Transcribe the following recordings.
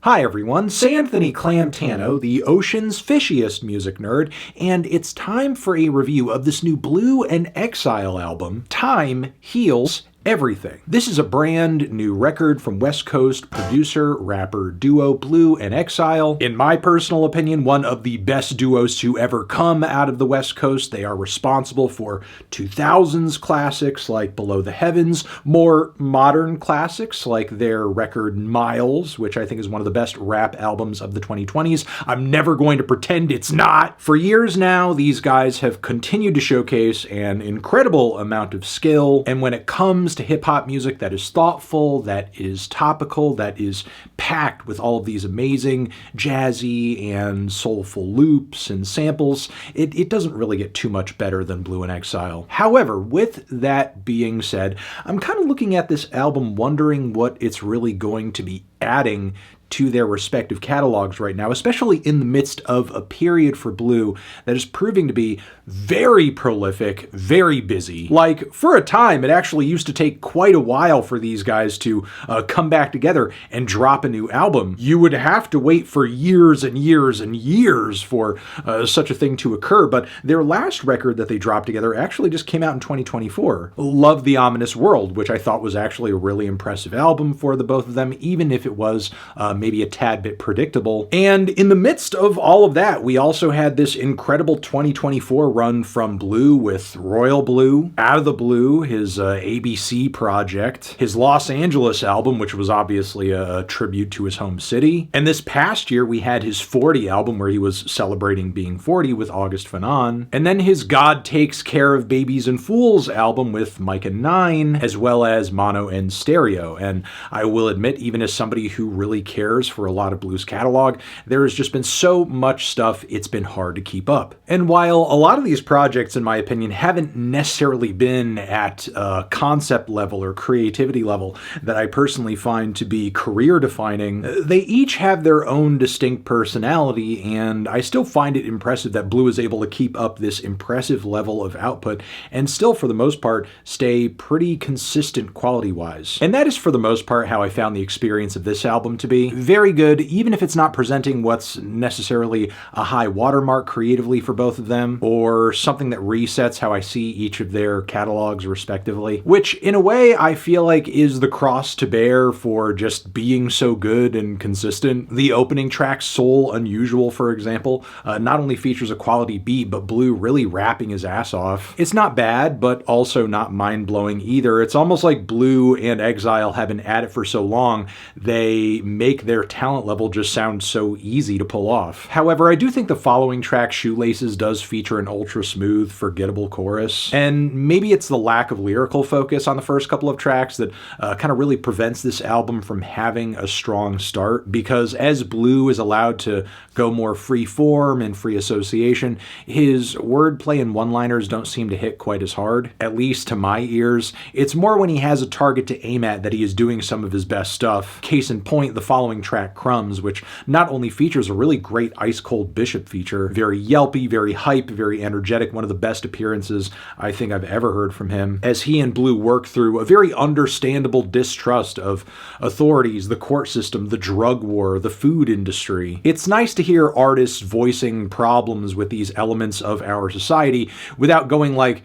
Hi everyone, Santhony Clamtano, the ocean's fishiest music nerd, and it's time for a review of this new Blu Exile album, Time Heals Everything. This is a brand new record from West Coast producer, rapper duo Blu Exile. In my personal opinion, one of the best duos to ever come out of the West Coast. They are responsible for 2000s classics like Below the Heavens, more modern classics like their record Miles, which I think is one of the best rap albums of the 2020s. I'm never going to pretend it's not. For years now, these guys have continued to showcase an incredible amount of skill, and when it comes to hip-hop music that is thoughtful, that is topical, that is packed with all of these amazing jazzy and soulful loops and samples, it doesn't really get too much better than Blu Exile. However, with that being said, I'm kind of looking at this album wondering what it's really going to be adding to their respective catalogs right now, especially in the midst of a period for Blu that is proving to be very prolific, very busy. Like, for a time, it actually used to take quite a while for these guys to come back together and drop a new album. You would have to wait for years and years and years for such a thing to occur, but their last record that they dropped together actually just came out in 2024. Love the Ominous World, which I thought was actually a really impressive album for the both of them, even if it was maybe a tad bit predictable. And in the midst of all of that, we also had this incredible 2024 run from Blu with Royal Blue, Out of the Blue, his ABC project, his Los Angeles album, which was obviously a tribute to his home city. And this past year, we had his 40 album where he was celebrating being 40 with August Fanon. And then his God Takes Care of Babies and Fools album with Micah 9, as well as Mono and Stereo. And I will admit, even as somebody who really cares for a lot of Blu's catalog, there has just been so much stuff, it's been hard to keep up. And while a lot of these projects, in my opinion, haven't necessarily been at a concept level or creativity level that I personally find to be career defining, they each have their own distinct personality, and I still find it impressive that Blu is able to keep up this impressive level of output and still, for the most part, stay pretty consistent quality-wise. And that is, for the most part, how I found the experience of this album to be. Very good, even if it's not presenting what's necessarily a high watermark creatively for both of them, or something that resets how I see each of their catalogs respectively, which in a way I feel like is the cross to bear for just being so good and consistent. The opening track, Soul Unusual, for example, not only features a quality beat, but Blu really rapping his ass off. It's not bad, but also not mind-blowing either. It's almost like Blu and Exile have been at it for so long, they make their talent level just sound so easy to pull off. However, I do think the following track, Shoelaces, does feature an ultra-smooth, forgettable chorus, and maybe it's the lack of lyrical focus on the first couple of tracks that kind of really prevents this album from having a strong start, because as Blu is allowed to go more free form and free association, his wordplay and one-liners don't seem to hit quite as hard, at least to my ears. It's more when he has a target to aim at that he is doing some of his best stuff. Case in point, the following track, CRUMBS, which not only features a really great Ice Cold Bishop feature, very yelpy, very hype, very energetic, one of the best appearances I think I've ever heard from him, as he and Blu work through a very understandable distrust of authorities, the court system, the drug war, the food industry. It's nice to hear artists voicing problems with these elements of our society without going like,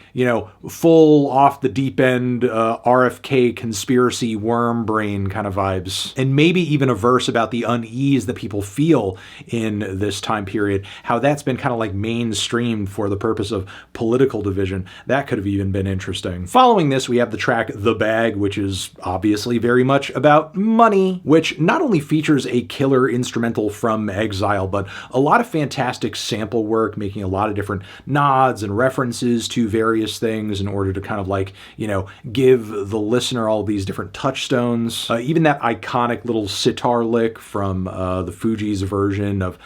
full off the deep end RFK conspiracy worm brain kind of vibes. And maybe even a verse about the unease that people feel in this time period, how that's been kind of like mainstreamed for the purpose of political division. That could have even been interesting. Following this, we have the track The Bag, which is obviously very much about money, which not only features a killer instrumental from Exile, but a lot of fantastic sample work, making a lot of different nods and references to various things in order to kind of like, give the listener all these different touchstones. Even that iconic little sitar lick from the Fugees' version of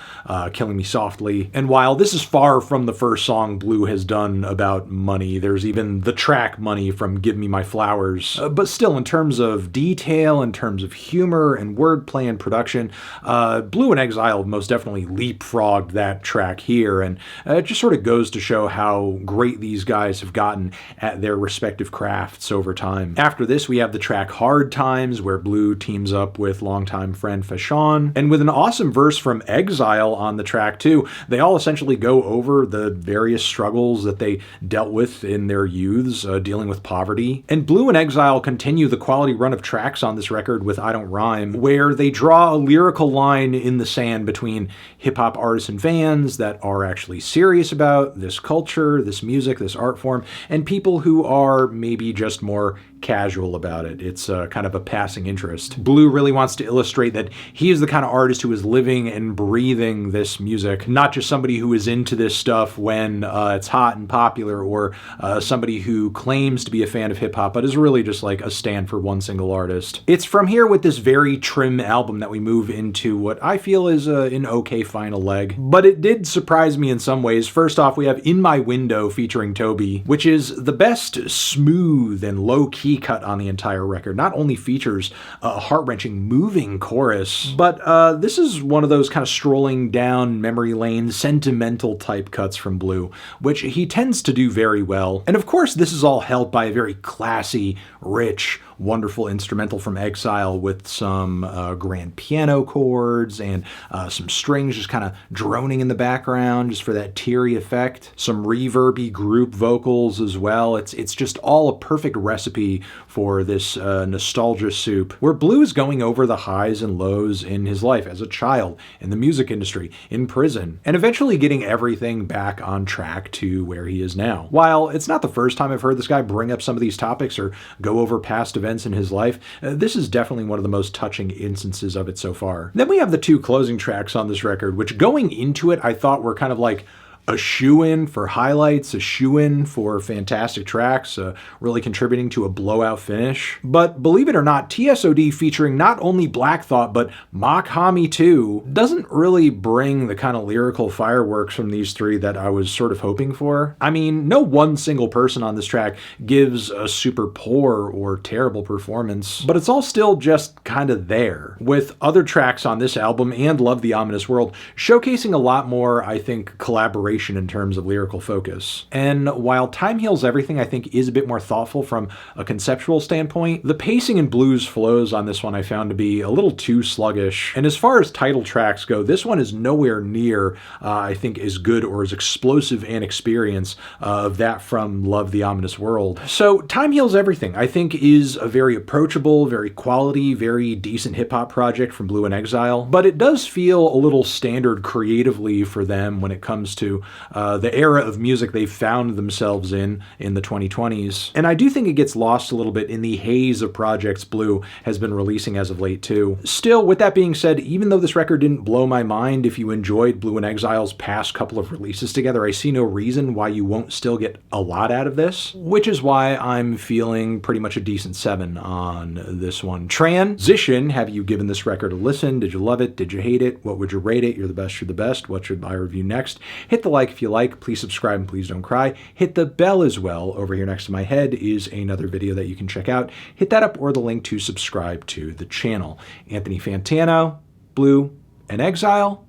Killing Me Softly. And while this is far from the first song Blu has done about money, there's even the track Money from Give Me My Flowers. But still, in terms of detail, in terms of humor and wordplay and production, Blu Exile most definitely leapfrogged that track here, and it just sort of goes to show how great these guys have gotten at their respective crafts over time. After this, we have the track Hard Times, where Blu teams up with longtime friend friend Fashawn. And with an awesome verse from Exile on the track too, they all essentially go over the various struggles that they dealt with in their youths, dealing with poverty. And Blu and Exile continue the quality run of tracks on this record with I Don't Rhyme, where they draw a lyrical line in the sand between hip-hop artists and fans that are actually serious about this culture, this music, this art form, and people who are maybe just more casual about it. It's kind of a passing interest. Blu really wants to illustrate that he is the kind of artist who is living and breathing this music, not just somebody who is into this stuff when it's hot and popular, or somebody who claims to be a fan of hip-hop but is really just like a stand for one single artist. It's from here with this very trim album that we move into what I feel is an okay final leg. But it did surprise me in some ways. First off, we have In My Window featuring Toby, which is the best smooth and low-key cut on the entire record. Not only features a heart-wrenching, moving chorus, but this is one of those kind of strolling down memory lane, sentimental type cuts from Blu, which he tends to do very well. And of course, this is all helped by a very classy, rich, wonderful instrumental from Exile with some grand piano chords and some strings just kind of droning in the background just for that teary effect. Some reverby group vocals as well. It's just all a perfect recipe for this nostalgia soup, where Blu is going over the highs and lows in his life as a child, in the music industry, in prison, and eventually getting everything back on track to where he is now. While it's not the first time I've heard this guy bring up some of these topics or go over past events in his life, this is definitely one of the most touching instances of it so far. Then we have the two closing tracks on this record, which going into it I thought were kind of like a shoe-in for highlights, a shoe-in for fantastic tracks, really contributing to a blowout finish. But believe it or not, TSOD featuring not only Black Thought, but Mock Hami too, doesn't really bring the kind of lyrical fireworks from these three that I was sort of hoping for. I mean, no one single person on this track gives a super poor or terrible performance, but it's all still just kind of there, with other tracks on this album and Love the Ominous World showcasing a lot more, I think, collaboration in terms of lyrical focus. And while Time Heals Everything I think is a bit more thoughtful from a conceptual standpoint, the pacing and Blu's flows on this one I found to be a little too sluggish. And as far as title tracks go, this one is nowhere near, I think, as good or as explosive an experience of that from Love the Ominous World. So Time Heals Everything I think is a very approachable, very quality, very decent hip-hop project from Blu and Exile, but it does feel a little standard creatively for them when it comes to the era of music they've found themselves in the 2020s. And I do think it gets lost a little bit in the haze of projects Blu has been releasing as of late too. Still, with that being said, even though this record didn't blow my mind, if you enjoyed Blu and Exile's past couple of releases together, I see no reason why you won't still get a lot out of this, which is why I'm feeling pretty much a decent 7 on this one. Transition, have you given this record a listen? Did you love it? Did you hate it? What would you rate it? You're the best, you're the best. What should I review next? Hit the like if you like, please subscribe and please don't cry. Hit the bell as well. Over here next to my head is another video that you can check out. Hit that up or the link to subscribe to the channel. Anthony Fantano, Blu and Exile,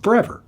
forever.